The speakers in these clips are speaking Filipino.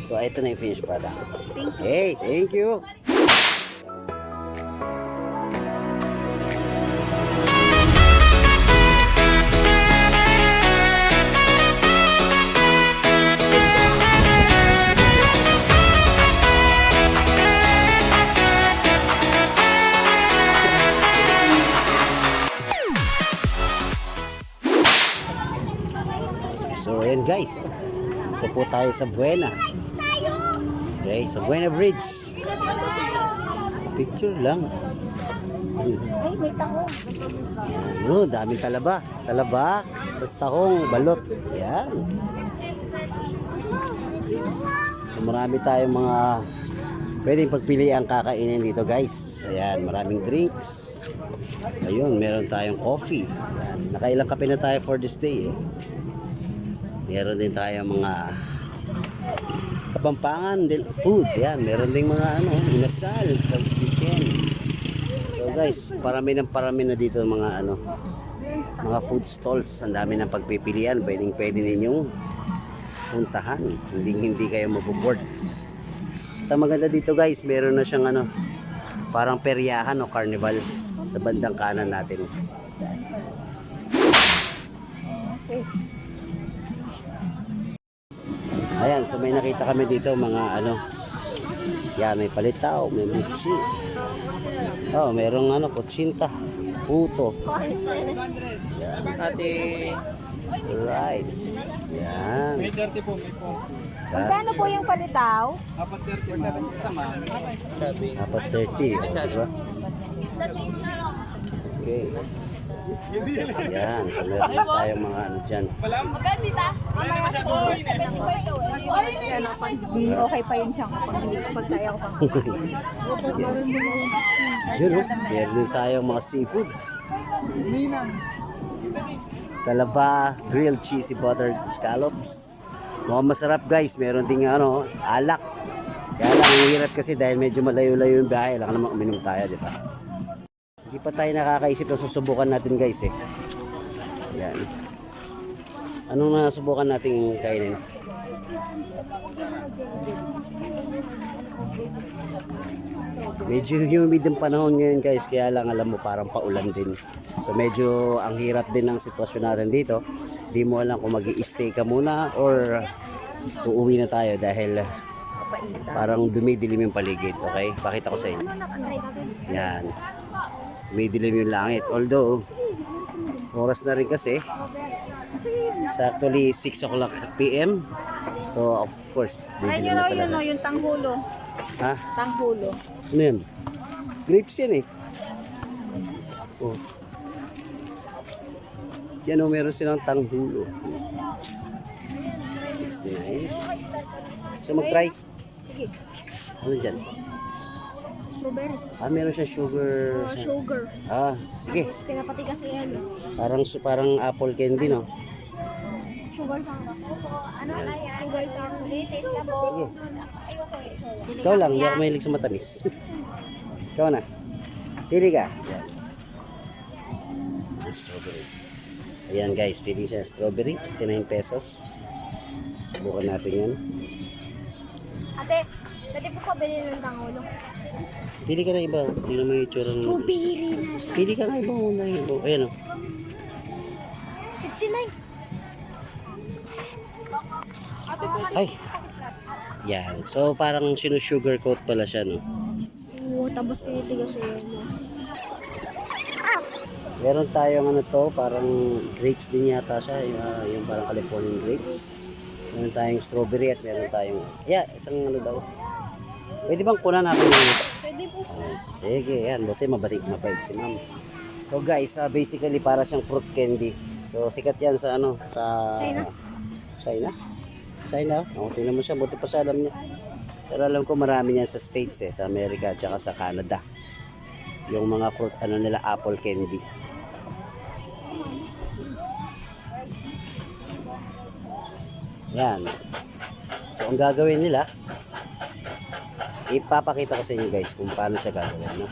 So ito na yung finished product. Thank you. Hey, thank you. So ayan guys, ito po tayo sa Buena. Okay, sa Buena Bridge. Picture lang. Ay, may tahong. Ano, daming talaba. Talaba, tapos tahong, balot. Yan. So, marami tayong mga pwedeng pagpilian kakainin dito guys. Ayan, maraming drinks. Ayun, meron tayong coffee. Ayan, nakailang kape na tayo for this day eh. Meron din tayo mga kapampangan din food. Yan, meron ding mga inasal, chicken. So guys, parami na dito mga mga food stalls. Ang dami ng pagpipilian. Pwede ninyong puntahan. Hindi kayo maboboard. At ang maganda dito guys, meron na siyang parang peryahan o carnival sa bandang kanan natin. Ayan, so may nakita kami dito mga yan, may palitaw, may mutsi. Oh, merong kutsinta, puto. Ate, Right. Yan. may 30 po, may po. Magkano po yung palitaw? Apat 30 sa sama. Sabi. Dapat 30, diba? Okay. Yan, so meron tayong mga dyan. Okay pa yun siya kapag hindi kapag tayo ko pang. Yun, meron din tayong mga seafoods. Talaba, grilled cheesy buttered scallops. Mukhang masarap guys, meron ding alak. Kaya lang ang hirap kasi dahil medyo malayo-layo yung biyahe. Lang naman uminom tayo, di ba? Hindi pa tayo nakakaisip na susubukan natin guys eh. Yan. Anong nasubukan natin kainin? Medyo humid ang panahon ngayon guys, kaya lang alam mo parang paulan din. So medyo ang hirap din ng sitwasyon natin dito. Di mo alam kung mag-i-stay ka muna or uuwi na tayo dahil parang dumidilim yung paligid. Okay? Pakita ko sa inyo. Yan. May dilim yung langit. Although, oras na rin kasi. It's actually 6 o'clock PM. So, of course, Ay, didilim na talaga. yung tanghulo. Ha? Tanghulo. Ano yan? Grapes yan eh. Oh. Yan o, meron silang tanghulo. 69. So, mag-try. Sige. Ano dyan? Strawberry. Meron siya sugar. Sugar. Sige. Tapos pinapatigas sa yelo. Parang apple candy, no? Sugar sa ano? Sugar sa Sige. Ikaw lang, hindi ako mahilig sa matamis. Ikaw na. Pili ka. Yan. Strawberry. Ayan guys, pili siya strawberry. 59 pesos. Subukan natin yan. Ate, dati po ko bilhin ng tangulo. Pili ka na iba. Tingnan mo yung itsura ng... Strawberry na. Pili ka na iba muna. Ayan o. 69. Ay! Yan. So parang sinusugar coat pala siya, no? Oo, tapos tinitigas sa yelo. Meron tayong parang grapes din yata siya. Yung parang Californian grapes. Meron tayong strawberry at meron tayong... isang daw. Pwede bang kunan natin yung... Pwede po sir. Sige, yan. Buti mabait si ma'am. So guys, basically para siyang fruit candy. So sikat yan sa sa... China? China? Tingnan mo siya. Buti pa siya alam niya. Pero alam ko marami yan sa States sa Amerika at saka sa Canada. Yung mga fruit, nila, apple candy. Yan. So ang gagawin nila, ipapakita ko sa inyo guys kung paano siya gagawin, no?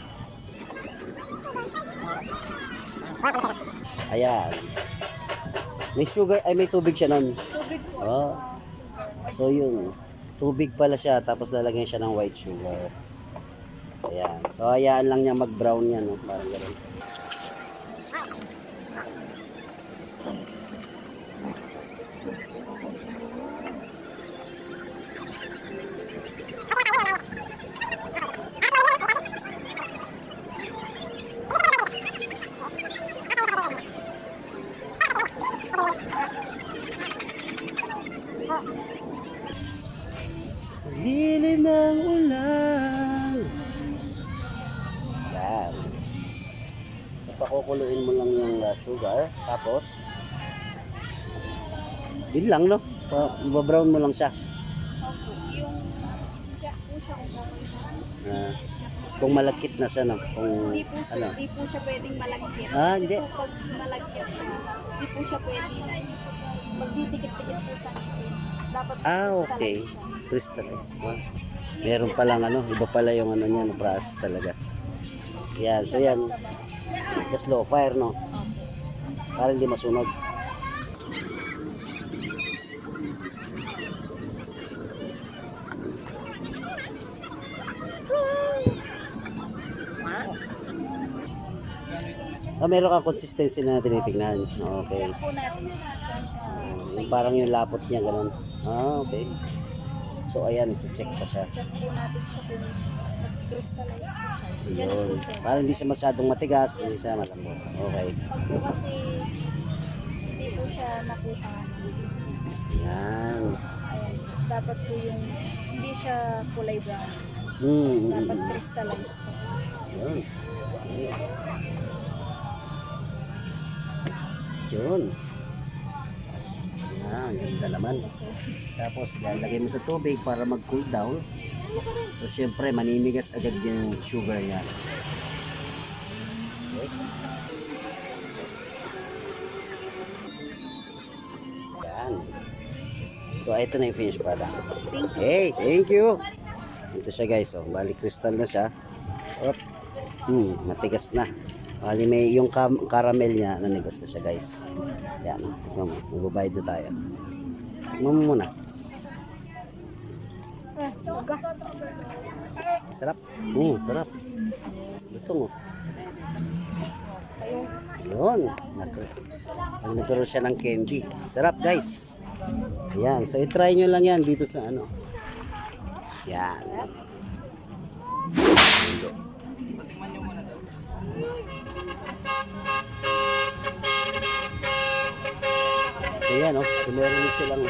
Ayan. May sugar, may tubig siya nun. So yun. Tubig pala siya, tapos lalagyan siya ng white sugar. Ayan. So, hayaan lang niya mag-brown yan, no? Parang gano'n. Sa dilim ng ulan. Yan. So, pakukuluin mo lang yung sugar. Tapos, yun lang, no? Brown mo lang siya. Yung siya kung gagawin. Kung malagkit na siya, no? Kung, Hindi po, ano? hindi po siya pwedeng malagkit. Ah, Kasi hindi. po pag malagkit siya, hindi po siya pwedeng magdidikit-dikit po sa ngipin. Dapat Okay. Crystallize. Meron palang iba pala yung niya, no, process talaga. Yan, so yan. Just low fire, no? Para hindi masunog. Meron kang consistency na tinitingnan. Okay. Check po natin siya sa Yung parang yung lapot niya, ganun. Okay. So, ayan, i-check pa siya. check po natin siya kung nag-crystallize po siya. Ganun Yun. po sir. Para hindi siya masyadong matigas, hindi siya malambot. Okay. Pag po kasi hindi po siya nakuha, Yan. ayan, dapat po yung hindi siya kulay brown. Dapat crystallize po. Yun. Yun. Yan, ganda naman. So, Tapos, lalagay mo sa tubig para mag-cool down. So, syempre, maninigas agad yung sugar niya. Okay. Yan. So, ito na yung finished product. thank you. Hey, thank you. Ito siya guys, oh. Bali crystal na siya. Op. Matigas na. Bali may yung caramel niya, nanigas na siya guys. Yan, tignan mo. Magbabayad na tayo. Tignan mo muna. Sarap. Sarap. Ito mo. Yun. Nagkaroon siya ng candy. Sarap guys. Ayan. So, i-try nyo lang yan dito sa ano. Yan. Ayan, oh. So, meron din silang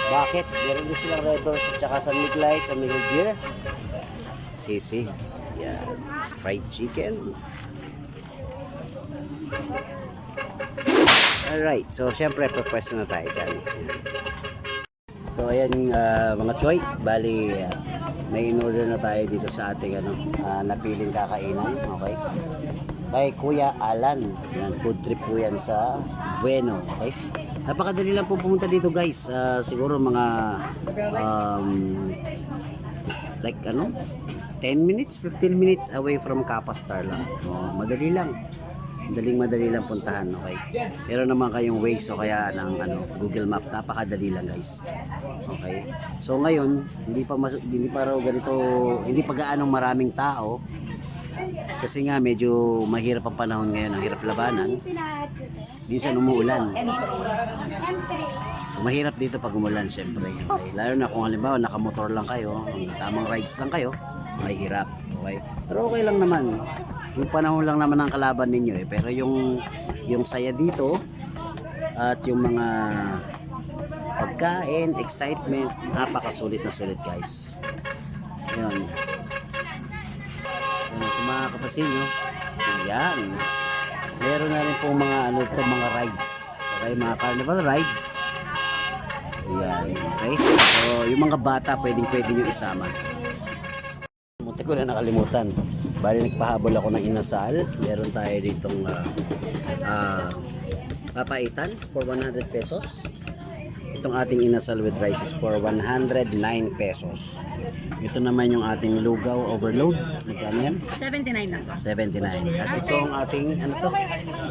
bakit? Meron din silang Red Doors at saka San Mig Light, San Miguel Beer. Sisi. Yan. Fried chicken. Alright. So, syempre, purpose na tayo dyan. So, ayan mga choy. Bali, may in-order na tayo dito sa ating napiling kakainan. Okay. Kay Kuya Alan. Yan, food trip po yan sa Bueno. Okay. Napakadali lang po pumunta dito guys. Siguro mga like 10 minutes, 15 minutes away from Kapastar lang. Madali lang. Madali lang puntahan, okay? Pero naman kayong Waze o kaya ng Google Map, napakadali lang guys. Okay? So ngayon, hindi pa raw ganito, hindi pa gaanong maraming tao. Kasi nga medyo mahirap ang panahon ngayon, ang hirap labanan. Minsan umuulan. So mahirap dito pag umulan syempre. Okay? Lalo na kung halimbawa nakamotor lang kayo, tamang rides lang kayo, mahirap. Okay? Pero okay lang naman. Yung panahon lang naman ang kalaban ninyo pero yung saya dito at yung mga pagkain, excitement, napakasulit na sulit guys. Yun. Sa mga kapasilyo, yan. Meron na rin pong mga mga rides. Okay, mga carnival rides. Yan, okay. So, yung mga bata pwede nyo isama. Munti ko na nakalimutan. Bali nagpahabol ako ng inasal. Meron tayo ditong papaitan for 100 pesos. Itong ating inasal with rice is for 109 pesos. Ito naman yung ating lugaw overload. Magkano yan? 79 lang. 79. At ito ang ating,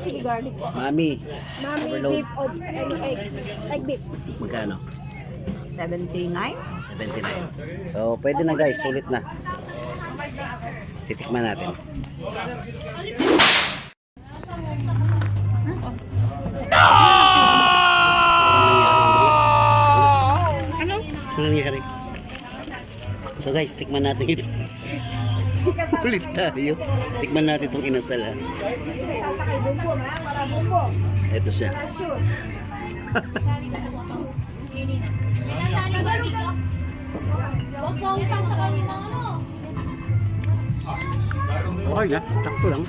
Chili garlic. Mami. Mami, Overload. beef or any eggs. Like beef. Magkano? 79. 79. So, pwede na guys, sulit na. Titikman natin. Ano? Ano nangyari? So guys, tikman natin ito. Ulit tayo. Tikman natin itong inasal ha. Ito siya. Huwag kang isang sa kanina ano. Okay na, sakto lang.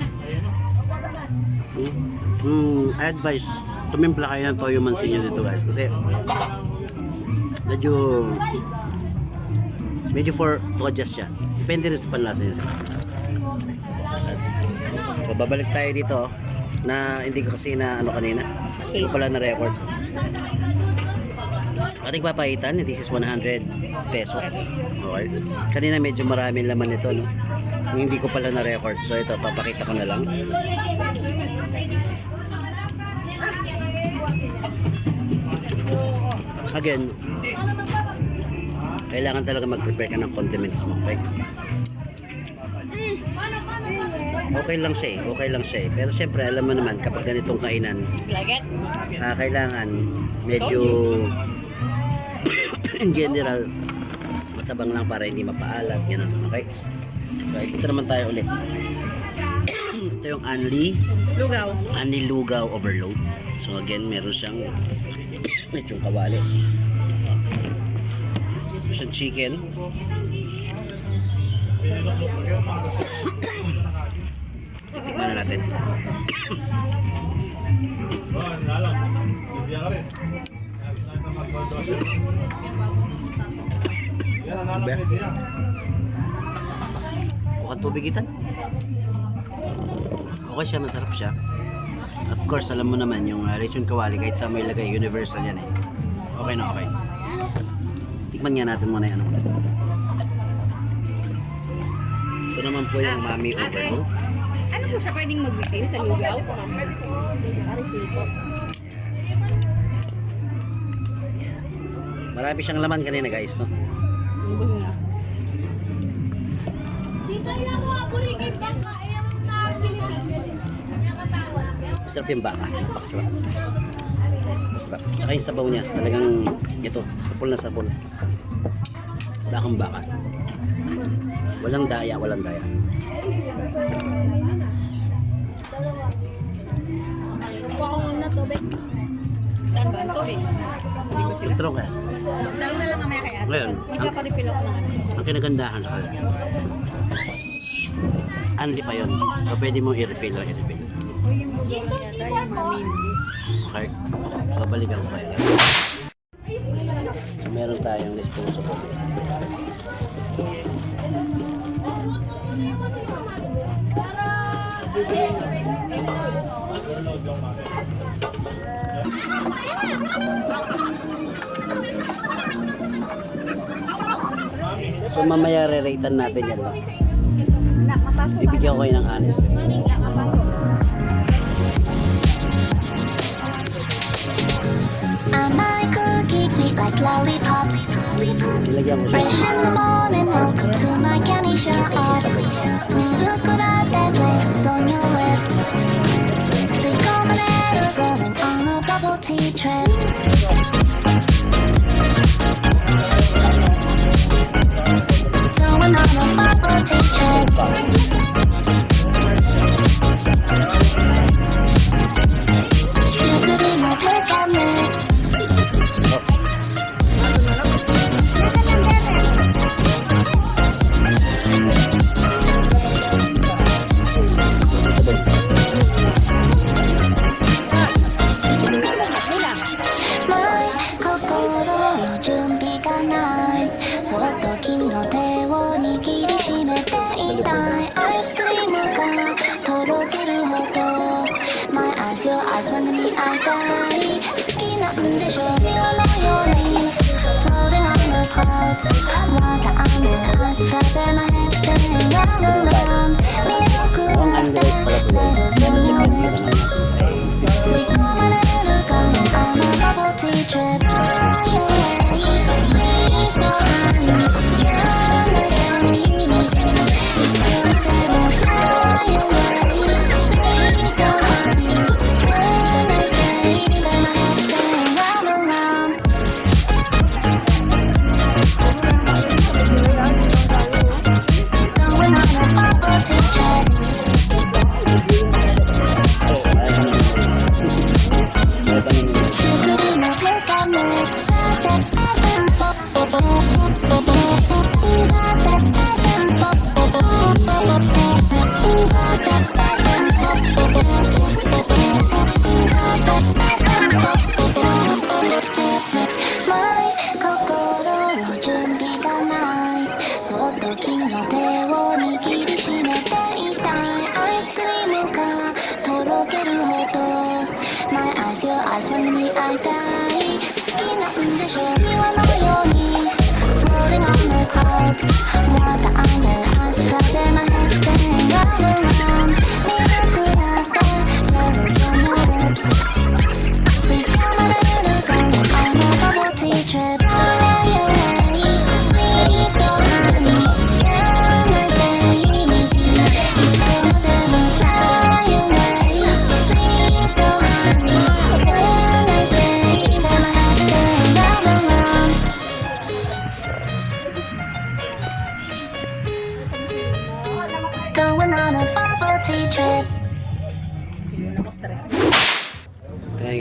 I advise, tumimpla kayo ng toyo mansinyo dito guys. Kasi medyo for to adjust siya. Depende rin sa panlasa niya. So babalik tayo dito na hindi ko kasi na ano kanina. Hindi ko pala na record. Ating papaitan, this is 100 pesos. Okay. Kanina medyo maraming laman ito, no? Hindi ko pala na record. So ito, papakita ko na lang. Again, kailangan talaga mag-prepare ka ng condiments mo, okay? Okay lang siya eh, okay lang siya eh. Pero syempre, alam mo naman, kapag ganitong kainan, Like it? kailangan medyo in general matabang lang para hindi mapaalat, gano'n, okay? So, ito naman tayo ulit. Ito yung Anli Lugaw Overload. So again, meron siyang yung kawali. Siyang chicken. Titikman na natin. Mukhang tubigitan. Okay siya, masarap siya. Of course, alam mo naman yung lechon kawali kahit sa may lagay, universal yan eh. Okay na, okay. Tikman nga natin muna yung ano. Ito naman po yung Mami Overload. Ano po siya pwedeng mag-refill sa lugaw? Refill po. Marami siyang laman kanina guys, no? Dito yung mga burigay baka yung Pilipinas. Nakatawad. Masarap yung baka. Napakasarap. Masarap. Tsaka yung sabaw niya, talagang ito, sapul na sapul. Bakang baka. Walang daya, walang daya. Kuha ko muna tubig. Saan ba ang tubig? Hindi ko sila. Intro ka. Tanong na lang mamaya kaya. Ngayon, Magpaparipil ako ng ano. ang kinagandahan sa kanya. Anli pa yun. So pwede mo i-refill lang, i-refill. O yung lugaw lang yata, yung mami hindi. Okay? Babalikan ko kayo. So, meron tayong disposable. So mamaya re-ratean natin yan. No? Anak, mapasok. Bibigyan ko kayo ng honest. Anak, mapasok. My cookies sweet like lollipops. Nilagyan ko siya. Fresh in the morning, welcome to my candy shop. Milk latte flavors on your lips. Sweet coconut going on a bubble tea trip. Going on a bubble tea trip. Sugar in my pecan mix. My 心の準備がないそっと君の手を握りしめていたいアイスクリームがとろけるほど My eyes, your eyes までに会いたい好きなんでしょビワのように Floating on the clouds Want the under eyes Flapping my head spinning round and round 魅力なんて Letters on your lips 吸い込まれるかも I'm a bubble tea trip Fly away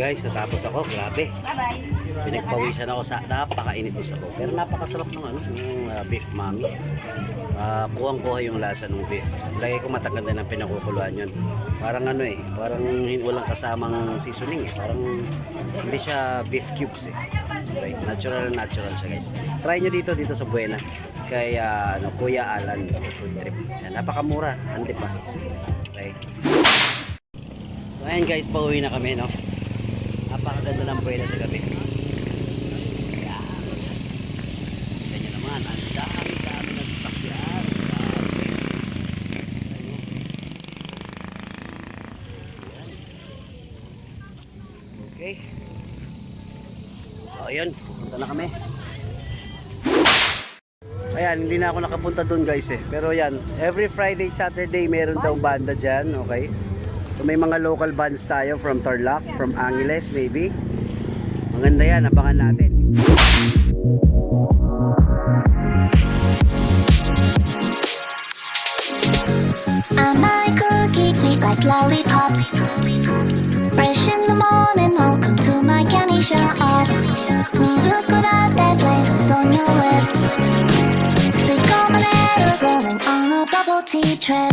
guys, natapos ako. Grabe. Bye-bye. Pinagpawisan ako sa napakainit ng sabaw. Pero napakasarap ng ano, yung beef mami. Kuhang-kuha yung lasa ng beef. Lagay ko matagal na ng pinakukuluan yun. Parang ano eh, parang walang kasamang seasoning eh. Parang hindi siya beef cubes eh. Okay, natural siya guys. Try nyo dito sa Buena. Kay Kuya Alan food trip. Yan, napakamura. Hindi pa. Okay. So, ayan guys, pauwi na kami, no? Napakaganda ng Buena sa gabi. Yan. Ganyan naman, ang dami na sasakyan. Okay. So, ayun. Punta na kami. Ayan, hindi na ako nakapunta doon guys eh. Pero yan, every Friday, Saturday, meron daw banda dyan, okay? So may mga local bands tayo from Tarlac, from Angeles maybe. Maganda yan, abangan natin. My cookies sweet like lollipops. Fresh in the morning, welcome to my candy shop. Milk latte flavors on your lips. Sweet combination going on a bubble tea trip.